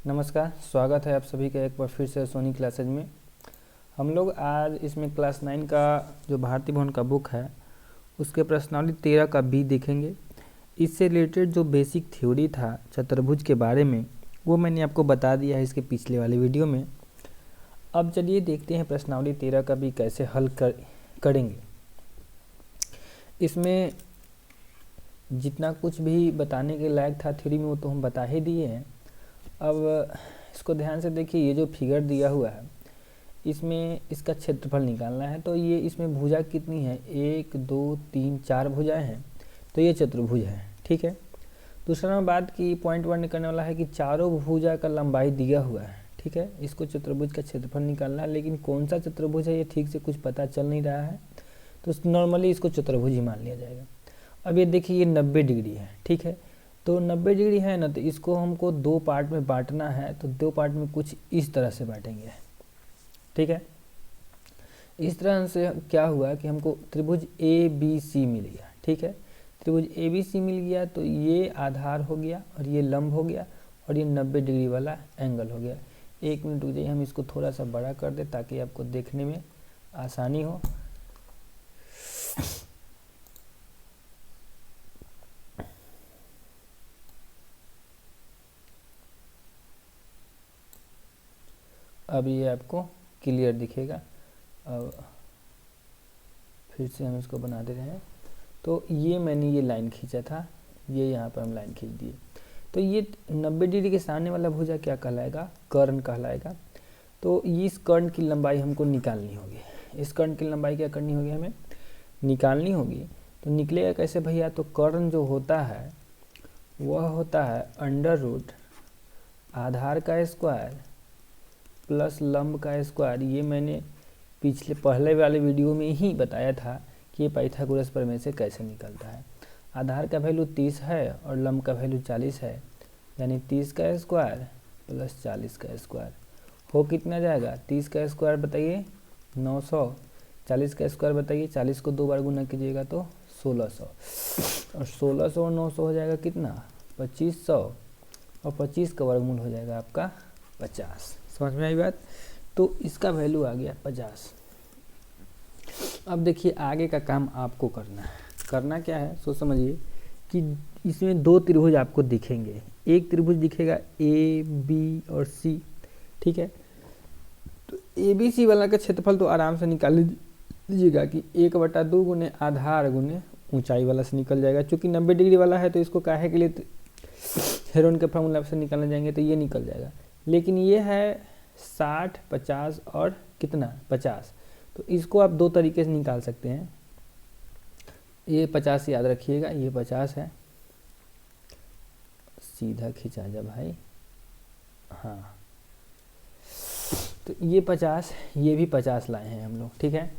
नमस्कार, स्वागत है आप सभी का एक बार फिर से सोनी क्लासेज में। हम लोग आज इसमें क्लास 9 का जो भारती भवन का बुक है उसके प्रश्नावली 13 का बी देखेंगे। इससे रिलेटेड जो बेसिक थ्योरी था चतुर्भुज के बारे में वो मैंने आपको बता दिया है इसके पिछले वाले वीडियो में। अब चलिए देखते हैं प्रश्नावली 13 का बी कैसे हल करेंगे। इसमें जितना कुछ भी बताने के लायक था थ्योरी में वो तो हम बता ही दिए हैं। अब इसको ध्यान से देखिए, ये जो फिगर दिया हुआ है इसमें इसका क्षेत्रफल निकालना है। तो ये इसमें भुजा कितनी है, 1 2 3 4 भुजाएं हैं, तो ये चतुर्भुज है। ठीक है। दूसरा नंबर बात की पॉइंट 1 करने वाला है कि चारों भुजा का लंबाई दिया हुआ है। ठीक है, इसको चतुर्भुज का क्षेत्रफल निकालना है, लेकिन कौन सा चतुर्भुज है ये ठीक से कुछ पता चल नहीं रहा है, तो नॉर्मली इसको चतुर्भुज ही मान लिया जाएगा। अब ये देखिए, ये 90 डिग्री है। ठीक है, तो 90 डिग्री है ना, तो इसको हमको दो पार्ट में बांटना है, तो दो पार्ट में कुछ इस तरह से बांटेंगे। ठीक है, इस तरह से क्या हुआ कि हमको त्रिभुज ए बी सी मिल गया। ठीक है, त्रिभुज ए बी सी मिल गया, तो ये आधार हो गया और ये लंब हो गया और ये 90 डिग्री वाला एंगल हो गया। एक मिनट रुक जाइए, हम इसको थोड़ा सा बड़ा कर दे ताकि आपको देखने में आसानी हो। अब ये आपको क्लियर दिखेगा। अब फिर से हम इसको बना दे रहे हैं। तो ये मैंने ये लाइन खींचा था, ये यहाँ पर हम लाइन खींच दिए। तो ये 90 डिग्री के सामने वाला भुजा क्या कहलाएगा, कर्ण कहलाएगा। तो इस कर्ण की लंबाई हमको निकालनी होगी। इस कर्ण की लंबाई क्या करनी होगी, हमें निकालनी होगी। तो निकलेगा कैसे भैया, तो कर्ण जो होता है वह होता है अंडर रूट आधार का स्क्वायर प्लस लंब का स्क्वायर। ये मैंने पहले वाले वीडियो में ही बताया था कि ये पाइथागोरस प्रमेय से कैसे निकलता है। आधार का वैल्यू 30 है और लंब का वैल्यू 40 है, यानी 30 का स्क्वायर प्लस 40 का स्क्वायर हो कितना जाएगा, 30 का स्क्वायर बताइए 900, 40 का स्क्वायर बताइए, 40 को 2 बार गुना कीजिएगा तो 1600, और 1600 और 900 हो जाएगा कितना, 2500, और 25 का वर्गमूल हो जाएगा आपका 50। समझ में आई बात। तो इसका वैल्यू आ गया 50। अब देखिए आगे का काम आपको करना है। करना क्या है सो समझिए कि इसमें दो त्रिभुज आपको दिखेंगे। एक त्रिभुज दिखेगा ए बी और सी। ठीक है, तो ए बी सी वाला का क्षेत्रफल तो आराम से निकाल लीजिएगा कि 1/2 गुने आधार गुने ऊंचाई वाला से निकल जाएगा। चूंकि 90 डिग्री वाला है तो इसको काहे के लिए हेरोन के फॉर्मूला से निकालना जाएंगे तो ये निकल जाएगा। लेकिन ये है 60 50 और कितना 50, तो इसको आप दो तरीके से निकाल सकते हैं। ये 50 याद रखिएगा, ये 50 है, सीधा खिंचा जा भाई, हाँ। तो ये 50, ये भी 50 लाए हैं हम लोग। ठीक है,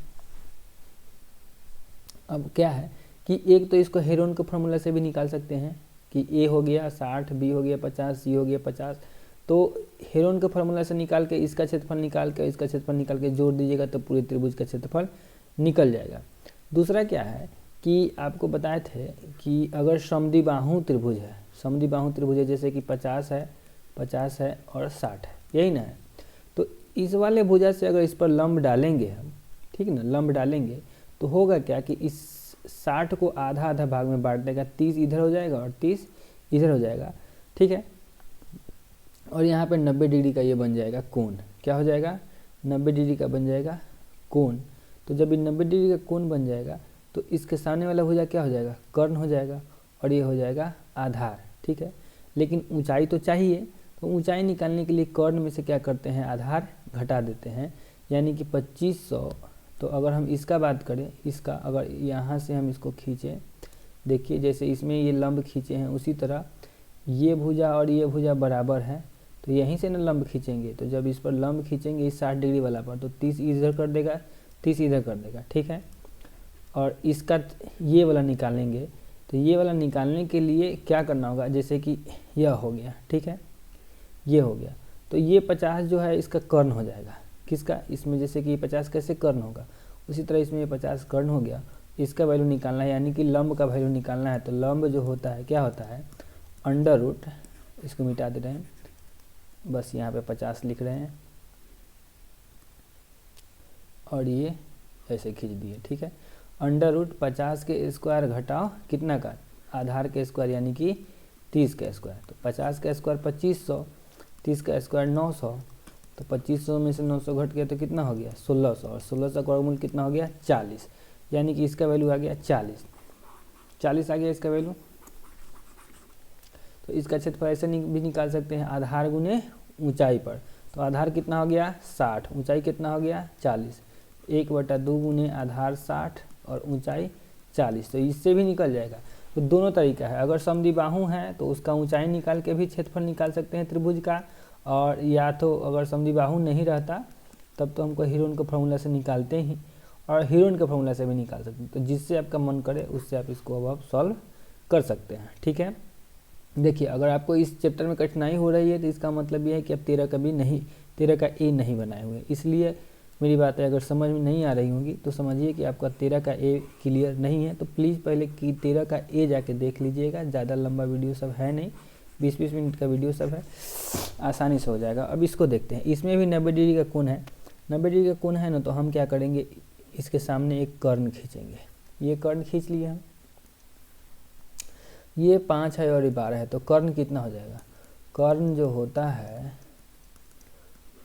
अब क्या है कि एक तो इसको हेरोन के फॉर्मूला से भी निकाल सकते हैं कि ए हो गया 60, बी हो गया 50, सी हो गया 50। तो हेरोन के फॉर्मूला से निकाल के इसका क्षेत्रफल निकाल के इसका क्षेत्रफल निकाल के जोड़ दीजिएगा तो पूरे त्रिभुज का क्षेत्रफल निकल जाएगा। दूसरा क्या है कि आपको बताए थे कि अगर समद्विबाहु त्रिभुज है, समद्विबाहु त्रिभुज है जैसे कि 50 है और 60 है, यही ना है। तो इस वाले भुजा से अगर इस पर लंब डालेंगे हम, ठीक है ना, लंब डालेंगे तो होगा क्या कि इस 60 को आधा आधा भाग में बांट देगा, 30 इधर हो जाएगा और 30 इधर हो जाएगा। ठीक है, और यहाँ पे 90 डिग्री का ये बन जाएगा कोण। क्या हो जाएगा, 90 डिग्री का बन जाएगा कोण। तो जब ये 90 डिग्री का कोण बन जाएगा तो इसके सामने वाला भुजा क्या हो जाएगा, कर्ण हो जाएगा, और ये हो जाएगा आधार। ठीक है, लेकिन ऊंचाई तो चाहिए, तो ऊंचाई निकालने के लिए कर्ण में से क्या करते हैं, आधार घटा देते हैं, यानी कि 2500। तो अगर हम इसका बात करें, इसका अगर यहाँ से हम इसको खींचें, देखिए जैसे इसमें ये लंब खींचे हैं उसी तरह ये भुजा और ये भुजा बराबर है, तो यहीं से ना लंब खींचेंगे। तो जब इस पर लंब खींचेंगे इस 60 डिग्री वाला पर, तो 30 इधर कर देगा, 30 इधर कर देगा। ठीक है, और इसका ये वाला निकालेंगे, तो ये वाला निकालने के लिए क्या करना होगा, जैसे कि यह हो गया, ठीक है, ये हो गया, तो ये 50 जो है इसका कर्ण हो जाएगा। किसका, इसमें जैसे कि ये 50 कैसे कर्ण होगा, उसी तरह इसमें ये 50 कर्ण हो गया। इसका वैल्यू निकालना है, यानी कि लंब का वैल्यू निकालना है। तो लंब जो होता है क्या होता है, अंडर रूट, इसको मिटा दे रहे हैं, बस यहाँ पे 50 लिख रहे हैं और ये ऐसे खींच दिए, ठीक है। अंडर रूट 50 के स्क्वायर घटाओ कितना का, आधार के स्क्वायर यानी कि 30 का स्क्वायर। तो 50 का स्क्वायर 2500, 30 का स्क्वायर 900, तो 2500 में से 900 घट गया तो कितना हो गया 1600, और 1600 का वर्गमूल कितना हो गया 40, यानी कि इसका वैल्यू आ गया 40 आ गया इसका वैल्यू। तो इसका क्षेत्रफल ऐसे भी निकाल सकते हैं, आधार गुने ऊंचाई पर। तो आधार कितना हो गया 60, ऊंचाई कितना हो गया 40, 1/2 गुने आधार 60 और ऊंचाई 40। तो इससे भी निकल जाएगा। तो दोनों तरीका है, अगर समद्विबाहु है तो उसका ऊंचाई निकाल के भी क्षेत्रफल निकाल सकते हैं त्रिभुज का, और या तो अगर समद्विबाहु नहीं रहता तब तो हमको हीरोन के फॉर्मूला से निकालते ही, और हीरोन के फॉर्मूला से भी निकाल सकते हैं। तो जिससे आपका मन करे उससे आप इसको अब सॉल्व कर सकते हैं, ठीक है। देखिए, अगर आपको इस चैप्टर में कठिनाई हो रही है तो इसका मतलब ये है कि आप 13 का ए नहीं बनाए हुए। इसलिए मेरी बातें अगर समझ में नहीं आ रही होंगी तो समझिए कि आपका 13 का ए क्लियर नहीं है। तो प्लीज़ पहले कि 13 का ए जाके देख लीजिएगा, ज़्यादा लंबा वीडियो सब है नहीं, 20-20 मिनट का वीडियो सब है, आसानी से हो जाएगा। अब इसको देखते हैं, इसमें भी 90 डिग्री का कोण है। 90 डिग्री का कोण है ना, तो हम क्या करेंगे, इसके सामने एक कर्ण खींचेंगे। ये कर्ण खींच लिए हम, ये 5 है और ये 12 है, तो कर्ण कितना हो जाएगा, कर्ण जो होता है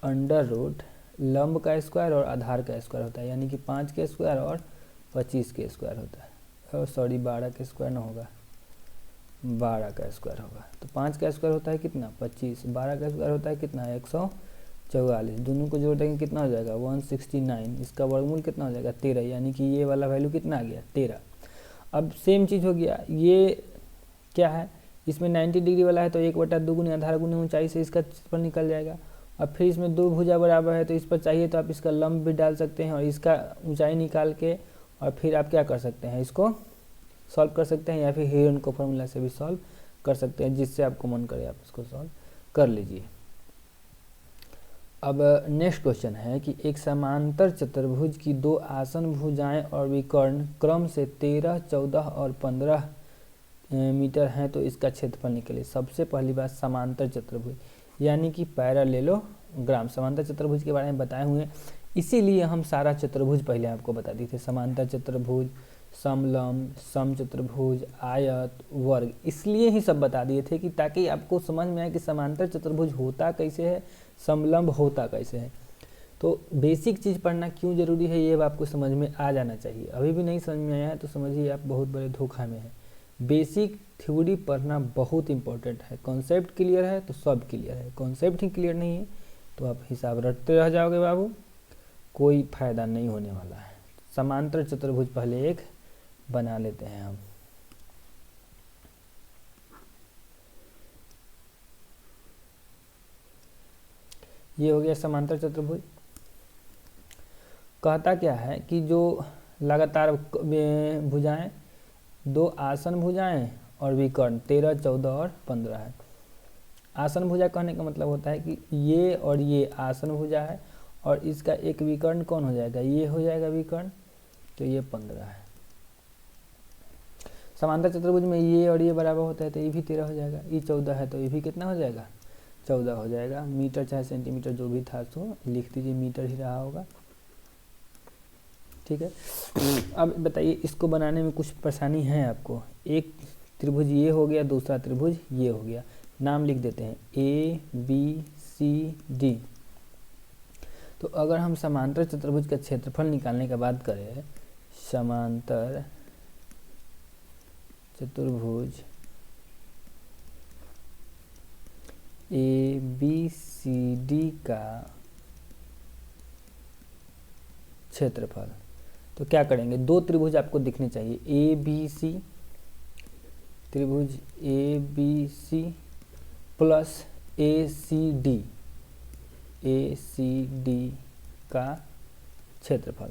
अंडर रूट लंब का स्क्वायर और आधार का स्क्वायर होता है, यानी कि 5 के स्क्वायर और 25 के स्क्वायर होता है। और सॉरी 12 के स्क्वायर ना होगा, 12 का स्क्वायर होगा। तो 5 का स्क्वायर होता है कितना 25, 12 का स्क्वायर होता है कितना 144, दोनों को जोड़ देंगे कितना हो जाएगा 169। इसका वर्गमूल कितना हो जाएगा 13, यानी कि ये वाला वैल्यू कितना आ गया 13। अब सेम चीज़ हो गया, ये क्या है, इसमें 90 डिग्री वाला है तो 1/2 गुने आधार गुने ऊंचाई से इसका क्षेत्रफल निकल जाएगा। अब फिर इसमें 2 भुजा बराबर है तो इस पर चाहिए तो आप इसका लंब भी डाल सकते हैं और इसका ऊंचाई निकाल के, और फिर आप क्या कर सकते हैं, इसको सॉल्व कर सकते हैं, या फिर हीरोन को फॉर्मूला से भी सॉल्व कर सकते हैं, जिससे आपको मन करे आप इसको सॉल्व कर लीजिए। अब नेक्स्ट क्वेश्चन है कि एक समांतर चतुर्भुज की 2 आसन भुजाएं और विकर्ण क्रम से 13, 14 और 15 मीटर हैं, तो इसका क्षेत्रफल निकले। सबसे पहली बात समांतर चतुर्भुज यानी कि पैरेललोग्राम, समांतर चतुर्भुज के बारे में बताए हुए हैं, इसीलिए हम सारा चतुर्भुज पहले आपको बता दिए थे, समांतर चतुर्भुज, समलंब, समचतुर्भुज, आयत, वर्ग, इसलिए ही सब बता दिए थे कि ताकि आपको समझ में आए कि समांतर चतुर्भुज होता कैसे है, समलंब होता कैसे है। तो बेसिक चीज़ पढ़ना क्यों जरूरी है ये आपको समझ में आ जाना चाहिए। अभी भी नहीं समझ में आया है तो समझिए आप बहुत बड़े धोखा में हैं। बेसिक थ्योरी पढ़ना बहुत इंपॉर्टेंट है। कॉन्सेप्ट क्लियर है तो सब क्लियर है, कॉन्सेप्ट ही क्लियर नहीं है तो आप हिसाब रटते रह जाओगे बाबू, कोई फायदा नहीं होने वाला है। समांतर चतुर्भुज पहले एक बना लेते हैं हम। ये हो गया समांतर चतुर्भुज। कहता क्या है कि जो लगातार भुजाएं, 2 आसन भुजाएं और विकर्ण 13, 14 और 15 है। आसन भुजा कहने का मतलब होता है कि ये और ये आसन भुजा है और इसका एक विकर्ण कौन हो जाएगा, ये हो जाएगा विकर्ण, तो ये 15 है। समांतर चतुर्भुज में ये और ये बराबर होता है तो ये भी 13 हो जाएगा, ये 14 है तो ये भी कितना हो जाएगा 14 हो जाएगा। मीटर चाहे सेंटीमीटर जो भी था सो लिख दीजिए, मीटर ही रहा होगा, ठीक है। अब बताइए इसको बनाने में कुछ परेशानी है आपको। एक त्रिभुज ये हो गया, दूसरा त्रिभुज ये हो गया, नाम लिख देते हैं ABCD। तो अगर हम समांतर चतुर्भुज का क्षेत्रफल निकालने का बात करें, समांतर चतुर्भुज ABCD का क्षेत्रफल, तो क्या करेंगे, 2 त्रिभुज आपको दिखने चाहिए, ABC, त्रिभुज ABC प्लस ACD का क्षेत्रफल।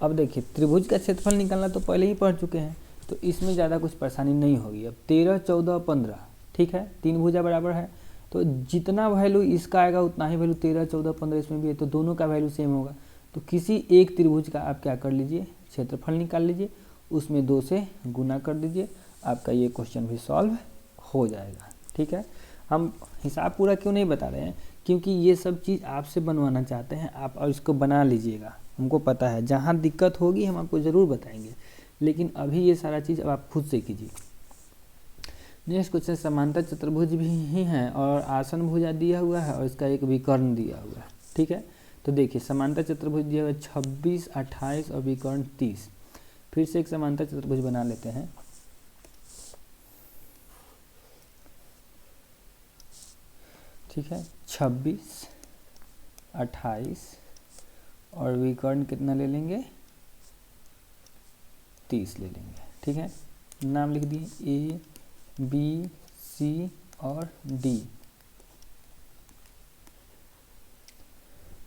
अब देखिए त्रिभुज का क्षेत्रफल निकालना तो पहले ही पढ़ चुके हैं तो इसमें ज़्यादा कुछ परेशानी नहीं होगी। अब 13, 14, 15 ठीक है, 3 भुजा बराबर है तो जितना वैल्यू इसका आएगा उतना ही वैल्यू 13, 14, 15 इसमें भी है, तो दोनों का वैल्यू सेम होगा। तो किसी एक त्रिभुज का आप क्या कर लीजिए, क्षेत्रफल निकाल लीजिए, उसमें 2 से गुना कर दीजिए, आपका ये क्वेश्चन भी सॉल्व हो जाएगा, ठीक है। हम हिसाब पूरा क्यों नहीं बता रहे हैं, क्योंकि ये सब चीज़ आपसे बनवाना चाहते हैं आप, और इसको बना लीजिएगा। हमको पता है जहाँ दिक्कत होगी हम आपको ज़रूर बताएंगे, लेकिन अभी ये सारा चीज़ अब आप खुद से कीजिए। नेक्स्ट क्वेश्चन, समांतर चतुर्भुज भी ही है और आसन भुजा दिया हुआ है और इसका एक विकर्ण दिया हुआ है। ठीक है, तो देखिए समांतर चतुर्भुज दिया हुआ है 26, 28 और विकर्ण 30। फिर से एक समांतर चतुर्भुज बना लेते हैं। ठीक है, 26, 28 और विकर्ण कितना ले लेंगे, 30 ले लेंगे। ठीक है, नाम लिख दिए ए बी सी और डी।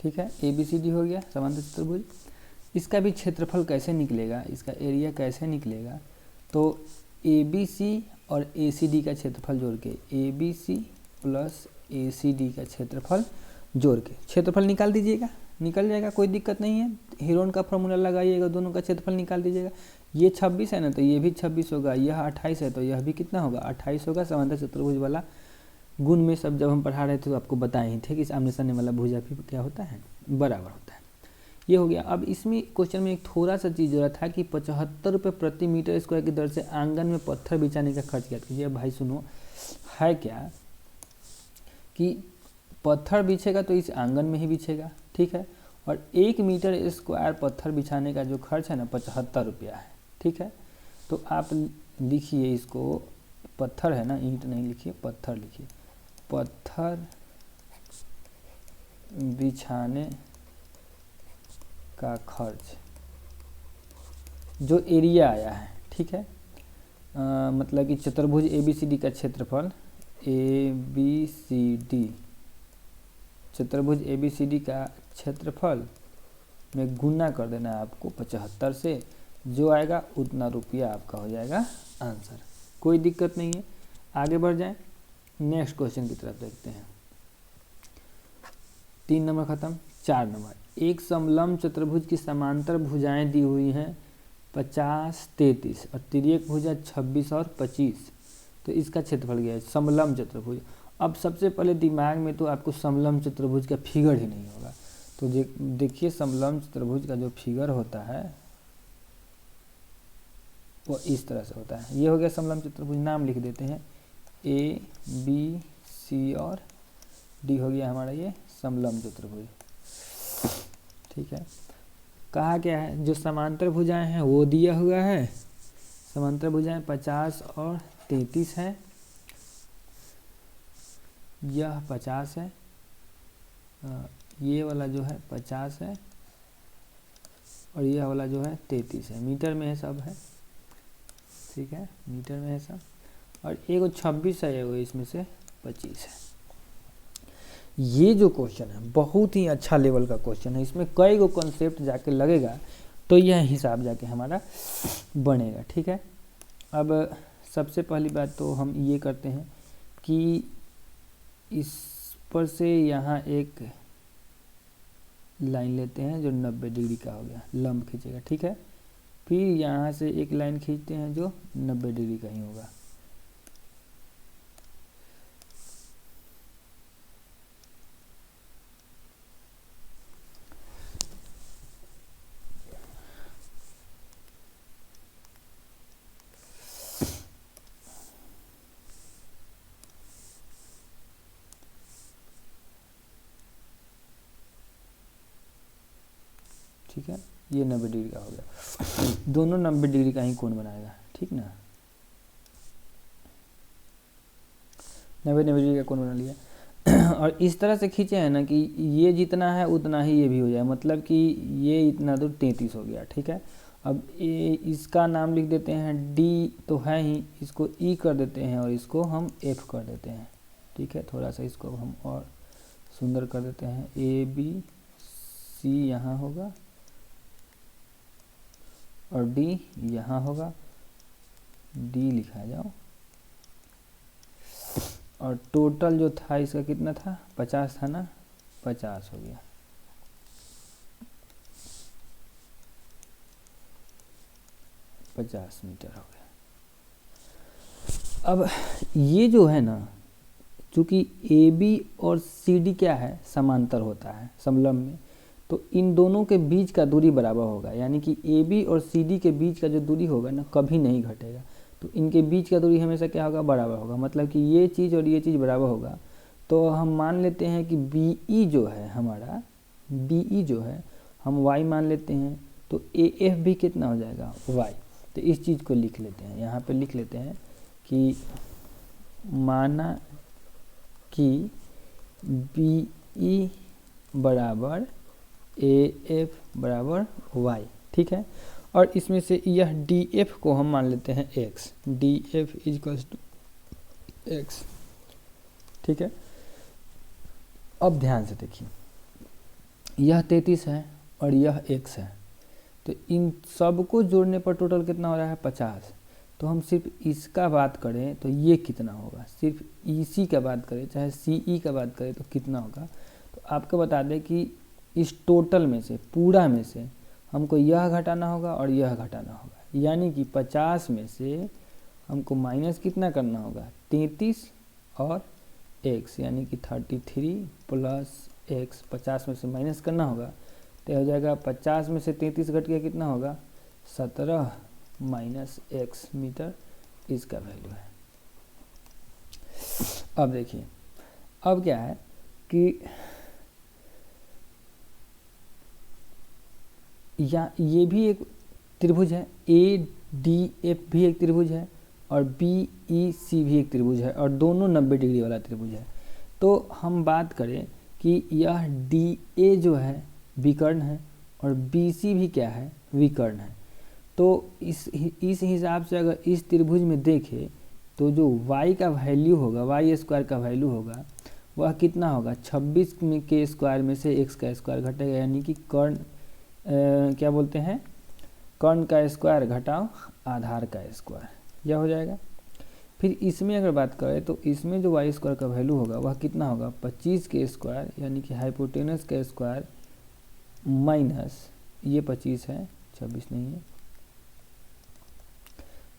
ठीक है, ए बी सी डी हो गया समांतर चतुर्भुज। इसका भी क्षेत्रफल कैसे निकलेगा, इसका एरिया कैसे निकलेगा, तो ए बी सी और ए सी डी का क्षेत्रफल जोड़ के, A B C plus A C D का क्षेत्रफल जोड़ के क्षेत्रफल निकाल दीजिएगा, निकल जाएगा, कोई दिक्कत नहीं है। हीरोन का फॉर्मूला लगाइएगा, दोनों का क्षेत्रफल निकाल दीजिएगा। ये 26 है ना, तो ये भी 26 होगा, यह 28 है तो यह भी कितना होगा, 28 होगा। समांतर चतुर्भुज वाला गुण में सब जब हम पढ़ा रहे थे तो आपको बताए ही थे कि आमने सामने वाला भुजा भी क्या होता है, बराबर होता है। ये हो गया। अब इसमें क्वेश्चन में एक थोड़ा सा चीज़ जरूरत था कि 75 रुपये प्रति मीटर स्क्वायर की दर से आंगन में पत्थर बिछाने का खर्च क्या कीजिए। भाई सुनो, है क्या कि पत्थर बिछेगा तो इस आंगन में ही बिछेगा। ठीक है, और 1 मीटर स्क्वायर पत्थर बिछाने का जो खर्च है ना 75 रुपया है। ठीक है, तो आप लिखिए इसको, पत्थर है ना, ईंट नहीं लिखिए, पत्थर लिखिए। पत्थर बिछाने का खर्च जो एरिया आया है। ठीक है, मतलब कि चतुर्भुज ए बी सी डी का क्षेत्रफल, ए बी सी डी चतुर्भुज ए बी सी डी का क्षेत्रफल में गुना कर देना है आपको 75 से, जो आएगा उतना रुपया आपका हो जाएगा आंसर। कोई दिक्कत नहीं है, आगे बढ़ जाएं। नेक्स्ट क्वेश्चन की तरफ देखते हैं। 3 नंबर खत्म। 4 नंबर, एक समलंब चतुर्भुज की समांतर भुजाएं दी हुई हैं 50, 33 और तिर्यक भुजा 26 और 25। तो इसका क्षेत्रफल क्या है, समलंब चतुर्भुज। अब सबसे पहले दिमाग में तो आपको समलंब चतुर्भुज का फिगर ही नहीं होगा, तो देखिए समलंब चतुर्भुज का जो फिगर होता है वो इस तरह से होता है। ये हो गया समलंब चतुर्भुज, नाम लिख देते हैं ए बी सी और डी हो गया हमारा ये समलंब चतुर्भुज। ठीक है, कहा क्या है, जो समांतर भुजाएं हैं वो दिया हुआ है। समांतर भुजाएं 50 और 33 है, यह 50 है, ये वाला जो है 50 है और यह वाला जो है 33 है। मीटर में है सब है। ठीक है, मीटर में है सब, और एगो 26 है, एगो इसमें से 25 है। ये जो क्वेश्चन है बहुत ही अच्छा लेवल का क्वेश्चन है, इसमें कई गो कॉन्सेप्ट जाके लगेगा तो यह हिसाब जाके हमारा बनेगा। ठीक है, अब सबसे पहली बात तो हम ये करते हैं कि इस पर से यहाँ एक लाइन लेते हैं जो 90 डिग्री का हो गया, लंब खींचेगा। ठीक है, फिर यहाँ से एक लाइन खींचते हैं जो 90 डिग्री का ही होगा। ठीक है, ये 90 डिग्री का हो गया, दोनों 90 डिग्री का ही कोण बनाएगा। ठीक ना, 90 डिग्री का कोण बना लिया और इस तरह से खींचे हैं ना कि ये जितना है उतना ही ये भी हो जाए, मतलब कि ये इतना दूर 33 हो गया। ठीक है, अब इसका नाम लिख देते हैं डी तो है ही, इसको ई कर देते हैं और इसको हम एफ कर देते हैं। ठीक है, थोड़ा सा इसको हम और सुंदर कर देते हैं, ए बी सी यहाँ होगा और डी यहाँ होगा, डी लिखा जाओ। और टोटल जो था इसका कितना था, 50 था ना, 50 हो गया। ,50 मीटर हो गया। अब ये जो है ना चूँकि ए बी और सी डी क्या है, समांतर होता है समलंब में, तो इन दोनों के बीच का दूरी बराबर होगा, यानी कि ए बी और सी डी के बीच का जो दूरी होगा ना कभी नहीं घटेगा। तो इनके बीच का दूरी हमेशा क्या होगा, बराबर होगा, मतलब कि ये चीज़ और ये चीज़ बराबर होगा। तो हम मान लेते हैं कि बी ई जो है हमारा, बी ई जो है हम y मान लेते हैं, तो ए एफ भी कितना हो जाएगा, y। तो इस चीज़ को लिख लेते हैं, यहाँ पे लिख लेते हैं कि माना कि बी ई बराबर ए एफ बराबर y, ठीक है। और इसमें से यह डी एफ को हम मान लेते हैं x, D F equals to x, ठीक है। अब ध्यान से देखिए, यह 33 है और यह x है, तो इन सब को जोड़ने पर टोटल कितना हो रहा है, 50। तो हम सिर्फ इसका बात करें तो ये कितना होगा, सिर्फ इसी का बात करें चाहे सी ई का बात करें तो कितना होगा। तो आपको बता दें कि इस टोटल में से, पूरा में से हमको यह घटाना होगा और यह घटाना होगा, यानी कि 50 में से हमको माइनस कितना करना होगा, 33 और x, यानी कि 33 प्लस x 50 में से माइनस करना होगा, तो हो जाएगा 50 में से 33 घट गया कितना होगा, 17 माइनस x मीटर, इसका वैल्यू है। अब देखिए, अब क्या है कि या ये भी एक त्रिभुज है, ए डी एफ भी एक त्रिभुज है और बी ई सी भी एक त्रिभुज है और दोनों 90 डिग्री वाला त्रिभुज है। तो हम बात करें कि यह डी ए जो है विकर्ण है और बी सी भी क्या है, विकर्ण है। तो इस हिसाब से अगर इस त्रिभुज में देखें तो जो y का वैल्यू होगा, वाई स्क्वायर का वैल्यू होगा, वह कितना होगा, 26 के स्क्वायर में से x का स्क्वायर घटेगा, यानी कि कर्ण क्या बोलते हैं, कर्ण का स्क्वायर घटाओ आधार का स्क्वायर, यह हो जाएगा। फिर इसमें अगर बात करें तो इसमें जो वाई स्क्वायर का वैल्यू होगा वह कितना होगा, 25 के स्क्वायर, यानी कि हाइपोटेनस का स्क्वायर माइनस ये 25 है, 26 नहीं है,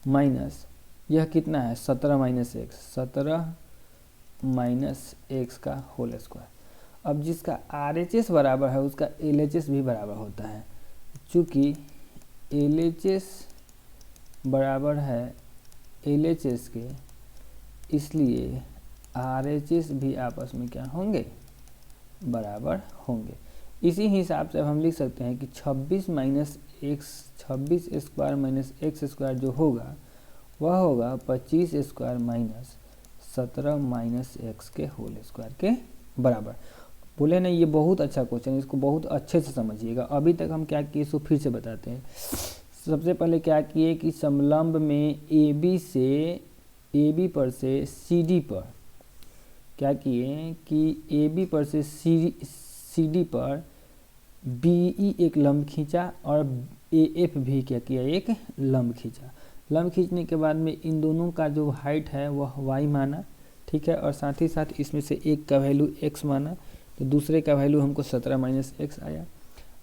माइनस यह कितना है, 17 माइनस एक्स, 17 माइनस एक्स का होल स्क्वायर। अब जिसका RHS बराबर है उसका LHS भी बराबर होता है, चूँकि LHS बराबर है LHS के, इसलिए RHS भी आपस में क्या होंगे, बराबर होंगे। इसी हिसाब से अब हम लिख सकते हैं कि 26 minus x, 26 square minus x square जो होगा वह होगा 25 स्क्वायर माइनस 17 माइनस एक्स के होल स्क्वायर के बराबर। बोले ना, ये बहुत अच्छा क्वेश्चन है, इसको बहुत अच्छे से समझिएगा। अभी तक हम क्या किए इसको फिर से बताते हैं। सबसे पहले क्या किए कि समलंब में ए बी पर से सी डी पर क्या किए कि ए बी पर से सी डी पर बी ई एक लंब खींचा और ए एफ भी क्या किया, एक लंब खींचा। लंब खींचने के बाद में इन दोनों का जो हाइट है वह y माना, ठीक है, और साथ ही साथ इसमें से एक का वैल्यू x माना, तो दूसरे का वैल्यू हमको 17 माइनस एक्स आया।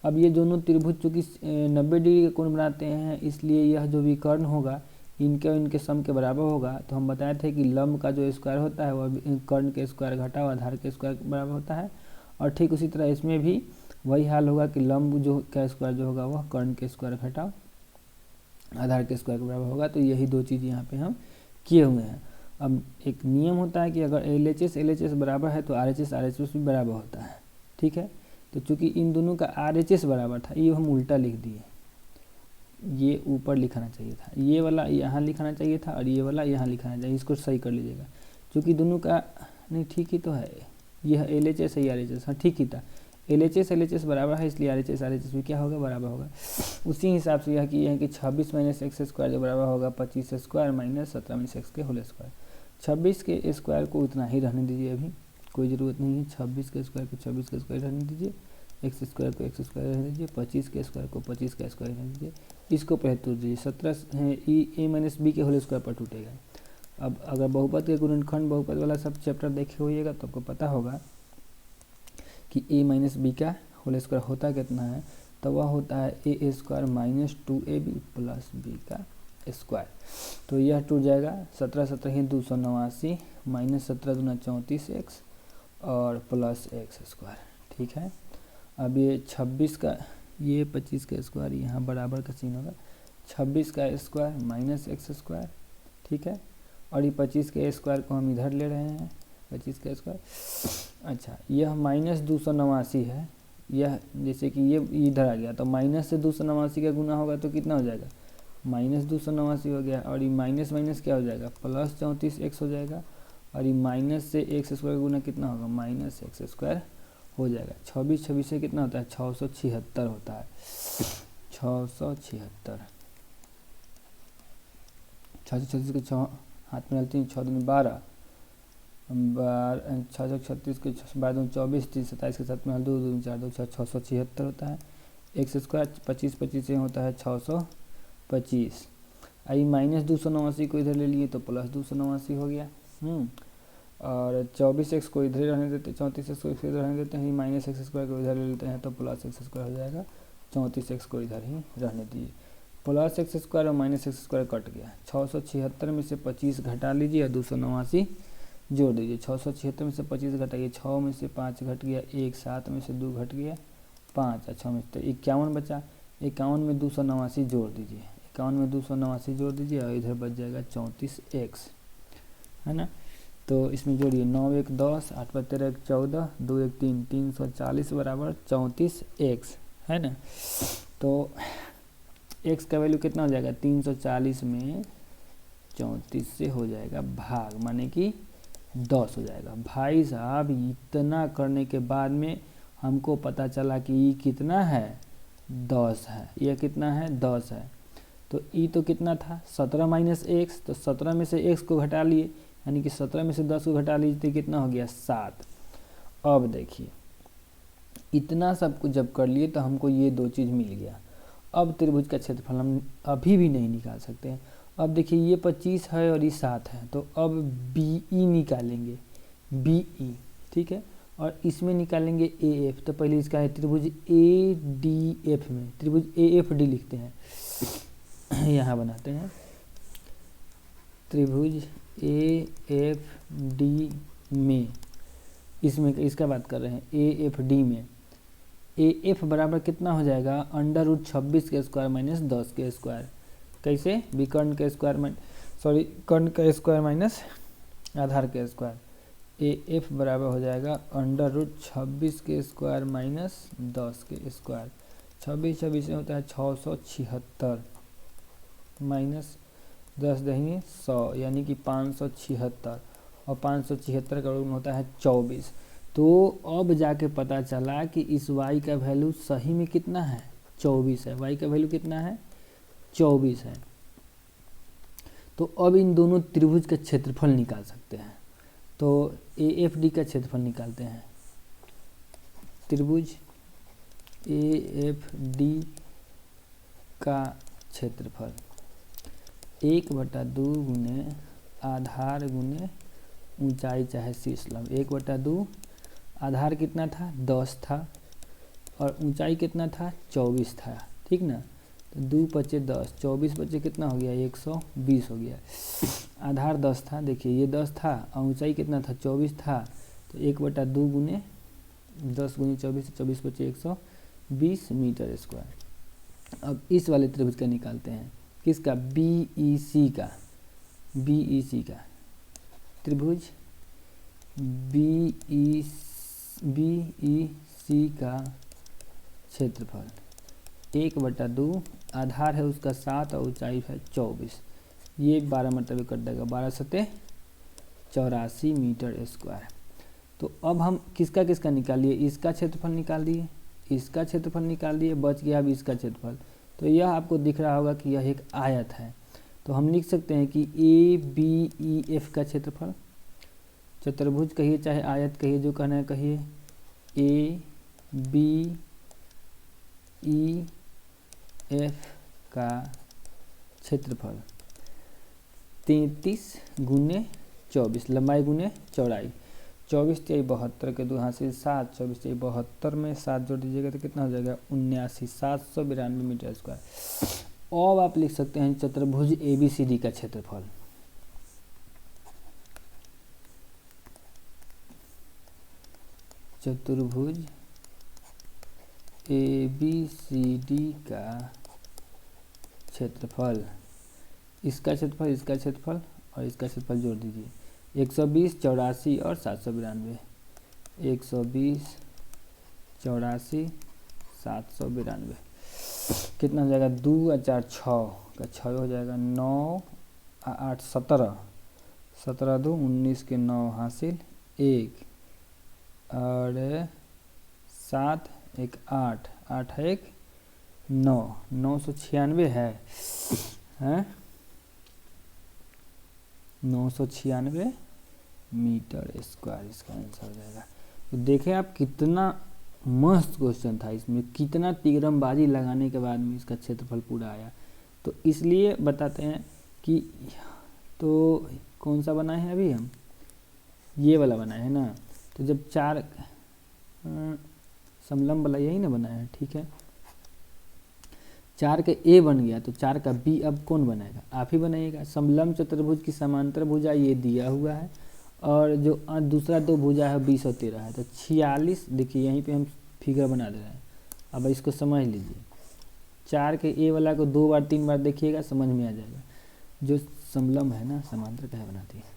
अब ये दोनों त्रिभुज चूँकि 90 डिग्री का कोण बनाते हैं, इसलिए यह जो विकर्ण होगा इनके सम के बराबर होगा। तो हम बताए थे कि लंब का जो स्क्वायर होता है वह कर्ण के स्क्वायर घटाओ आधार के स्क्वायर के बराबर होता है, और ठीक उसी तरह इसमें भी वही हाल होगा कि लंब जो का स्क्वायर जो होगा वह कर्ण के स्क्वायर घटाओ आधार के स्क्वायर के बराबर होगा। तो यही दो चीज़ यहाँ पे हम किए हुए हैं। अब एक नियम होता है कि अगर LHS बराबर है तो RHS भी बराबर होता है, ठीक है। तो चूँकि इन दोनों का RHS बराबर था, ये हम उल्टा लिख दिए, ये ऊपर लिखाना चाहिए था, ये वाला यहाँ लिखाना चाहिए था और ये वाला यहाँ लिखाना चाहिए, इसको सही कर लीजिएगा। चूँकि दोनों का नहीं, ठीक ही तो है, यह LHS है, RHS, हाँ ठीक ही था, LHS बराबर है, इसलिए RHS भी क्या होगा, बराबर होगा। उसी हिसाब से यह किए हैं कि 26 माइनस एक्स स्क्वायर जो बराबर होगा 25 स्क्वायर माइनस 17 माइनस एक्स के होल स्क्वायर। 26 के स्क्वायर को उतना ही रहने दीजिए, अभी कोई ज़रूरत नहीं है। 26 के स्क्वायर को 26 के स्क्वायर रहने दीजिए, एक्स स्क्वायर को एक्स स्क्वायर रहने दीजिए, 25 के स्क्वायर को 25 का स्क्वायर रहने दीजिए, इसको पहले तोड़ दीजिए। 17 ए माइनस बी के होल स्क्वायर पर टूटेगा। अब अगर बहुपद के गुणनखंड बहुपद वाला सब चैप्टर देखे होइएगा तो आपको पता होगा कि ए माइनस बी का होल स्क्वायर होता कितना है, तो वह होता है A square minus 2ab plus B का स्क्वायर। तो यह टूट जाएगा, 17 17 289 माइनस 17 दूना 34 एक्स और प्लस एक्स स्क्वायर। ठीक है, अब ये 26 का, ये 25 का स्क्वायर यहाँ बराबर का सीन होगा, 26 का स्क्वायर माइनस एक्स स्क्वायर। ठीक है, और ये 25 के स्क्वायर को हम इधर ले रहे हैं, 25 का स्क्वायर। अच्छा, यह माइनस 289 है, यह जैसे कि ये इधर आ गया तो माइनस से 289 का गुना होगा तो कितना हो जाएगा, माइनस 289 हो गया, और ये माइनस माइनस क्या हो जाएगा, प्लस 34 एक्स हो जाएगा, और ये माइनस से एक्स स्क्वायर का गुना कितना होगा, माइनस एक्स स्क्वायर हो जाएगा। 26 26 से कितना होता है, 676 होता है, 676। 636 के 6 हाथ में डालती हैं, 6 दूनी 12, 636 के 12 24, 30 27 के 7 में 2 2 4 2 6 676 होता है। एक्स स्क्वायर 25 25 से होता है 625। आई माइनस 289 को इधर ले लिए तो प्लस 289 हो गया। और 24 एक्स को इधर ही रहने देते, 34 एक्स को इधर रहने देते हैं, माइनस एक्स स्क्वायर को इधर ले लेते हैं तो प्लस एक्स स्क्वायर हो जाएगा। 34 एक्स को इधर ही रहने दिए, प्लस एक्स स्क्वायर और माइनस एक्स स्क्वायर कट गया। 676 में से 25 घटा लीजिए और 289 जोड़ दीजिए। 676 में से 25 घटाइए, 6 में से 5 घट गया, 1 7 में से 2 घट गया, 5 और 6 में से 51 बचा। 51 में 289 जोड़ दीजिए, 51 में 289 जोड़ दीजिए और इधर बच जाएगा 34 एक्स, है ना। तो इसमें जोड़िए, 9 1 10, 8 पर 13 1 14, 2 1 3, 340 बराबर 34 एक्स, है ना। तो एक्स का वैल्यू कितना हो जाएगा, 340 में 34 से हो जाएगा भाग, माने कि 10 हो जाएगा। भाई साहब, इतना करने के बाद में हमको पता चला कि ये कितना है, 10 है। यह कितना है, 10 है। तो ई तो कितना था, 17 माइनस एक्स, तो 17 में से एक्स को घटा लिए, यानी कि 17 में से 10 को घटा लीजिए तो कितना हो गया, 7। अब देखिए, इतना सब कुछ जब कर लिए तो हमको ये दो चीज़ मिल गया। अब त्रिभुज का क्षेत्रफल हम अभी भी नहीं निकाल सकते हैं। अब देखिए, ये 25 है और ये 7 है, तो अब BE निकालेंगे, BE, ठीक है। और इसमें निकालेंगे AF। तो पहले इसका है त्रिभुज ADF में, त्रिभुज AFD लिखते हैं, यहाँ बनाते हैं त्रिभुज AFD में, इसमें इसका बात कर रहे हैं AFD में। AF बराबर कितना हो जाएगा, अंडर रूट 26 के स्क्वायर माइनस 10 के स्क्वायर। कैसे, विकर्ण के स्क्वायर कर्ण का स्क्वायर माइनस आधार के स्क्वायर। AF बराबर हो जाएगा अंडर रूट 26 के स्क्वायर माइनस 10 के स्क्वायर। 26 26 से होता है 676 माइनस 10 दही 100, यानी कि 576, और 576 का गुण होता है 24। तो अब जाके पता चला कि इस y का वैल्यू सही में कितना है, 24 है। y का वैल्यू कितना है, 24 है। तो अब इन दोनों त्रिभुज का क्षेत्रफल निकाल सकते हैं। तो AFD का क्षेत्रफल निकालते हैं। त्रिभुज AFD का क्षेत्रफल 1/2 गुने आधार गुने ऊंचाई चाहे शीर्ष लंब। 1/2, आधार कितना था, 10 था, और ऊंचाई कितना था, 24 था, ठीक ना। तो 2 बचे 10, 24 बचे कितना हो गया, 120 हो गया। आधार 10 था, देखिए ये 10 था, और ऊंचाई कितना था, 24 था। तो 1/2 गुने 10 गुने 24, 24 बचे 120 मीटर स्क्वायर। अब इस वाले त्रिभुज का निकालते हैं, किसका, BEC का, BEC का त्रिभुज BEC का क्षेत्रफल 1/2, आधार है उसका 7 और ऊंचाई है 24। ये 12 मतलब कट जाएगा, 12 सते 84 मीटर स्क्वायर। तो अब हम किसका किसका निकाल लिए, इसका क्षेत्रफल निकाल दिए, इसका क्षेत्रफल निकाल दिए, बच गया अब इसका क्षेत्रफल। तो यह आपको दिख रहा होगा कि यह एक आयत है। तो हम लिख सकते हैं कि ABEF का क्षेत्रफल, चतुर्भुज कहिए चाहे आयत कहिए, जो कहना है कहिए, ABEF का क्षेत्रफल 33 गुने 24, लंबाई गुने चौड़ाई। 24 × 72 के 2 हाथ से 7, 24 × 72 में 7 जोड़ दीजिएगा तो कितना हो जाएगा, 79, 792 मीटर स्क्वायर। अब आप लिख सकते हैं चतुर्भुज ABCD का क्षेत्रफल। चतुर्भुज ABCD का क्षेत्रफल, इसका क्षेत्रफल, इसका क्षेत्रफल और इसका क्षेत्रफल जोड़ दीजिए। 120, 84 और 792। 120, 84, 792 कितना हो जाएगा? 2 और 4 6 का 6 हो जाएगा। 9 8 17, 17 2 19 के 9 हासिल 1 और 7 1 8 8 1 9, 996 है 996 मीटर स्क्वायर इसका आंसर हो जाएगा। तो देखें आप कितना मस्त क्वेश्चन था, इसमें कितना तिगड़मबाजी लगाने के बाद में इसका क्षेत्रफल पूरा आया। तो इसलिए बताते हैं कि तो कौन सा बनाए हैं अभी हम, ये वाला बनाए हैं ना। तो जब 4 समलंब वाला यही ना बनाया है, ठीक है। 4 के A बन गया तो 4 का B अब कौन बनाएगा? आप ही बनाइएगा। समलंब चतुर्भुज की समांतर भुजा ये दिया हुआ है और जो दूसरा 2 भुजा है 20 और 13 है। तो 46, देखिए यहीं पे हम फिगर बना दे रहे हैं। अब इसको समझ लीजिए, 4 के A वाला को 2 बार 3 बार देखिएगा, समझ में आ जाएगा। जो समलंब है ना, समांतर कहे बनाती है।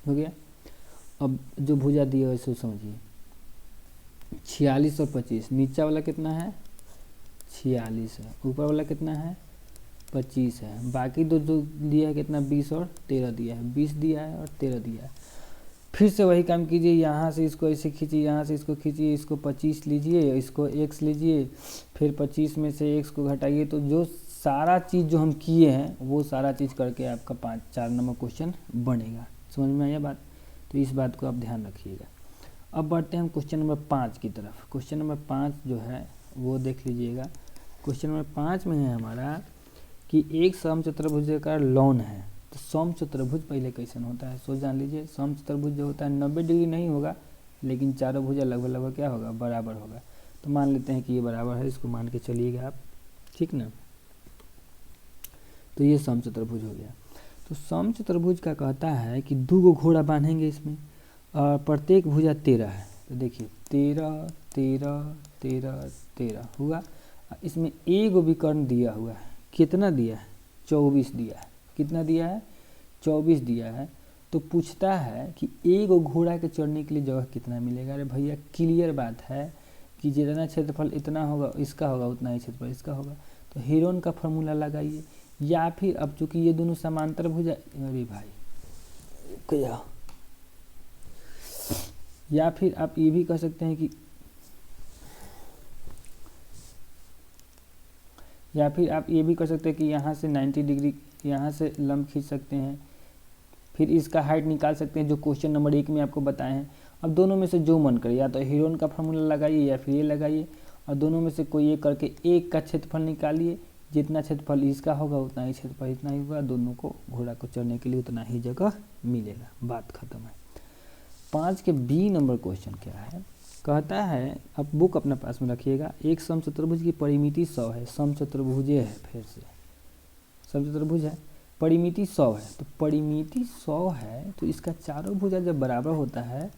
हो गया। अब जो भुजा दिया है इसको समझिए, 46 और 25, नीचा वाला कितना है? 46 है, ऊपर वाला कितना है? 25 है। बाकी दो जो दिया है कितना? 20 और 13 दिया है। 20 दिया है और 13 दिया है। फिर से वही काम कीजिए, यहाँ से इसको ऐसे खींचिए, यहाँ से इसको खींचिए, इसको 25 लीजिए, इसको x लीजिए, फिर 25 में से x को घटाइए। तो जो सारा चीज़ जो हम किए हैं वो सारा चीज़ करके आपका 4 नंबर क्वेश्चन बनेगा। समझ में आया बात? तो इस बात को आप ध्यान रखिएगा। अब बढ़ते हैं हम क्वेश्चन नंबर 5 की तरफ। क्वेश्चन नंबर 5 जो है वो देख लीजिएगा। क्वेश्चन नंबर 5 में है हमारा कि एक समचतुर्भुज का लॉन है। तो समचतुर्भुज पहले कैसन होता है सो जान लीजिए। समचतुर्भुज जो होता है 90 डिग्री नहीं होगा, लेकिन चारों भुजा लगभग लगभग क्या होगा? बराबर होगा। तो मान लेते हैं कि ये बराबर है, इसको मान के चलिएगा आप, ठीक ना। तो ये समचतुर्भुज हो गया। तो समचतुर्भुज का कहता है कि 2 घोड़ा बांधेंगे इसमें और प्रत्येक भुजा 13 है। तो देखिए 13 13 13 13 हुआ। इसमें एक विकर्ण दिया हुआ है, कितना दिया है? 24 दिया है। कितना दिया है? 24 दिया है। तो पूछता है कि एक घोड़ा के चढ़ने के लिए जगह कितना मिलेगा। अरे भैया क्लियर बात है कि जितना क्षेत्रफल इतना होगा इसका होगा, उतना ही क्षेत्रफल इसका होगा। तो हेरोन का फॉर्मूला लगाइए, या फिर अब चूंकि ये दोनों समांतर भुजा, अरे भाई क्या, या फिर आप ये भी कह सकते हैं कि यहाँ से 90 डिग्री यहाँ से लंब खींच सकते हैं, फिर इसका हाइट निकाल सकते हैं जो क्वेश्चन नंबर 1 में आपको बताए हैं। अब दोनों में से जो मन करे, या तो हेरोन का फॉर्मूला लगाइए या फिर ये लगाइए, और दोनों में से कोई एक करके एक का क्षेत्रफल निकालिए। जितना क्षेत्रफल इसका होगा उतना ही क्षेत्रफल इतना ही होगा, दोनों को घोड़ा को चढ़ने के लिए उतना ही जगह मिलेगा। बात खत्म है। 5 के B नंबर क्वेश्चन क्या है? कहता है, अब बुक अपने पास में रखिएगा। एक समचतुर्भुज की परिमिति 100 है। समचतुर्भुजे है, फिर से समचतुर्भुज है, परिमिति 100 है। तो परिमिति 100 है तो इसका चारों भुजा जब बराबर होता है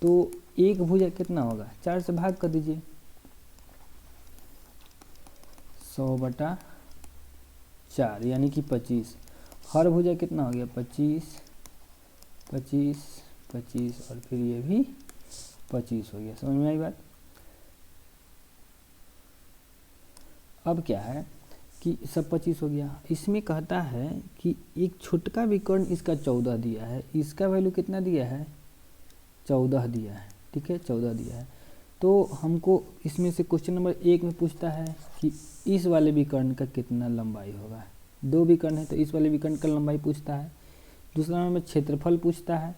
तो एक भुजा कितना होगा? 4 से भाग कर दीजिए। 100/4 यानी कि 25। हर भुजा कितना हो गया? 25 25 25 और फिर ये भी 25 हो गया। समझ में आई बात? अब क्या है कि सब 25 हो गया। इसमें कहता है कि एक छोटका विकर्ण इसका 14 दिया है, इसका वैल्यू कितना दिया है? 14 दिया है, ठीक है, 14 दिया है। तो हमको इसमें से क्वेश्चन नंबर 1 में पूछता है कि इस वाले विकर्ण का कितना लंबाई होगा। 2 विकर्ण है तो इस वाले विकर्ण का लंबाई पूछता है। दूसरा नंबर में क्षेत्रफल पूछता है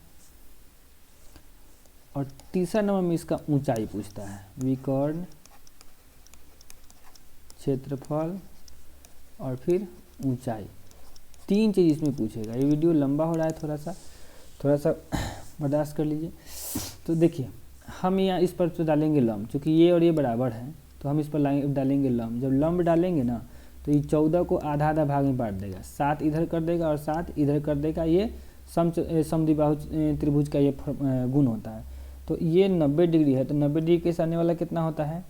और तीसरा नंबर में इसका ऊंचाई पूछता है। विकर्ण, क्षेत्रफल और फिर ऊंचाई, 3 चीज़ इसमें पूछेगा। ये वीडियो लंबा हो रहा है थोड़ा सा बर्दाश्त कर लीजिए। तो देखिए हम यहाँ इस पर तो डालेंगे लंब, चूँकि ये और ये बराबर हैं तो हम इस पर डालेंगे लंब। जब लंब डालेंगे ना तो ये 14 को आधा आधा भाग में बांट देगा, 7 इधर कर देगा और 7 इधर कर देगा। ये समद्विबाहु त्रिभुज का ये गुण होता है। तो ये 90 डिग्री है, तो 90 डिग्री के सामने वाला कितना होता है,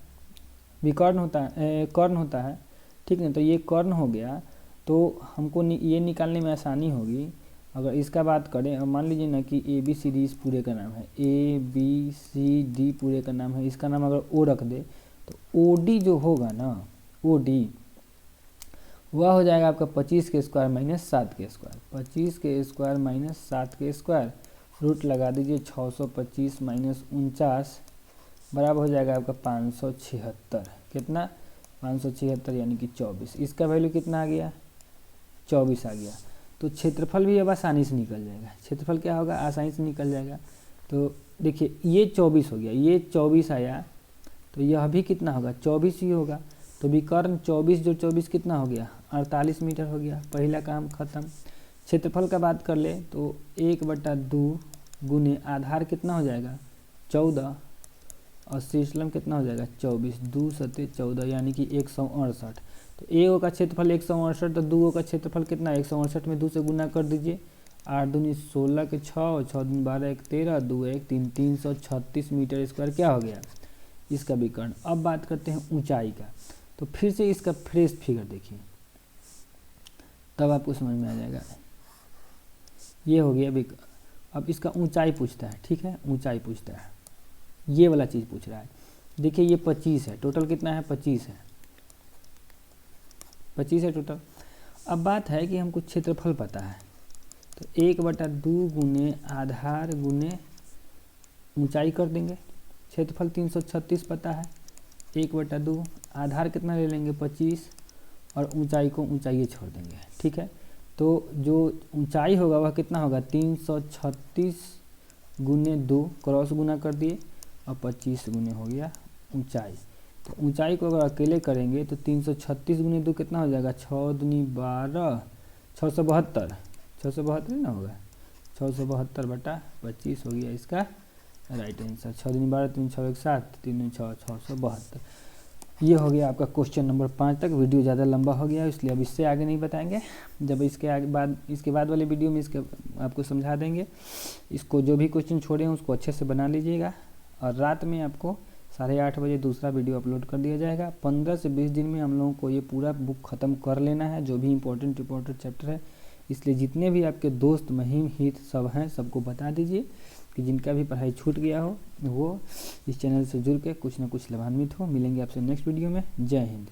विकर्ण होता है, कर्ण होता है, ठीक है। तो ये कर्ण हो गया, तो हमको ये निकालने में आसानी होगी। अगर इसका बात करें, मान लीजिए ना कि ABCD इस पूरे का नाम है, ABCD पूरे का नाम है, इसका नाम अगर O रख दे तो OD जो होगा ना, OD वह हो जाएगा आपका 25 के स्क्वायर माइनस 7 के स्क्वायर। 25 के स्क्वायर माइनस 7 के स्क्वायर, रूट लगा दीजिए 625 माइनस 49 बराबर हो जाएगा आपका 576। कितना, 576 यानी कि 24। इसका वैल्यू कितना आ गया, 24 आ गया। तो क्षेत्रफल भी अब आसानी से निकल जाएगा। क्षेत्रफल क्या होगा, आसानी से निकल जाएगा। तो देखिए ये 24 हो गया, ये 24 आया, तो यह भी कितना होगा, 24 ही होगा। तो विकर्ण 24 जो 24 कितना हो गया, 48 मीटर हो गया। पहला काम खत्म। क्षेत्रफल का बात कर ले तो 1/2 गुने आधार कितना हो जाएगा, 14 और शीर्षलम कितना हो जाएगा, 24। 2 सते 14 यानी कि 168। तो ए का क्षेत्रफल 168, तो 2 का क्षेत्रफल कितना है, 168 में 2 से गुना कर दीजिए। 8 दूनी 16 के 6, 6 दूनी 12 1 13, 2 1 3, 336 मीटर स्क्वायर क्या हो गया इसका विकर्ण। अब बात करते हैं ऊंचाई का। तो फिर से इसका फ्रेश फिगर देखिए, तब आपको समझ में आ जाएगा। ये हो गया विकर्ण। अब इसका ऊंचाई पूछता है, ठीक है, ऊंचाई पूछता है, ये वाला चीज़ पूछ रहा है। देखिए ये 25 है, टोटल कितना है, 25 है, 25 है टोटल। अब बात है कि हमको क्षेत्रफल पता है, तो 1/2 गुने आधार गुने ऊंचाई कर देंगे। क्षेत्रफल 336 पता है, 1/2 आधार कितना ले लेंगे 25 और ऊंचाई को ऊंचाई छोड़ देंगे, ठीक है। तो जो ऊंचाई होगा वह कितना होगा, 336 गुने 2 क्रॉस गुना कर दिए और 25 गुने हो गया ऊंचाई। तो ऊंचाई को अगर अकेले करेंगे तो 336 गुने 2 कितना हो जाएगा, 6 दूनी 12, 672, 672 ना होगा, 672/25 हो गया इसका राइट आंसर। 6 दूनी 12, 3 6 1 7, 3 6 672। ये हो गया आपका क्वेश्चन नंबर 5 तक। वीडियो ज़्यादा लंबा हो गया इसलिए अब इससे आगे नहीं बताएंगे। जब इसके बाद वाले वीडियो में इसके आपको समझा देंगे। इसको जो भी क्वेश्चन छोड़े हैं उसको अच्छे से बना लीजिएगा और रात में आपको 8:30 बजे दूसरा वीडियो अपलोड कर दिया जाएगा। 15 से 20 दिन में हम लोगों को ये पूरा बुक ख़त्म कर लेना है, जो भी इम्पोर्टेंट चैप्टर है। इसलिए जितने भी आपके दोस्त महिम हित सब हैं सबको बता दीजिए कि जिनका भी पढ़ाई छूट गया हो वो इस चैनल से जुड़ के कुछ ना कुछ लाभान्वित हो। मिलेंगे आपसे नेक्स्ट वीडियो में। जय हिंद।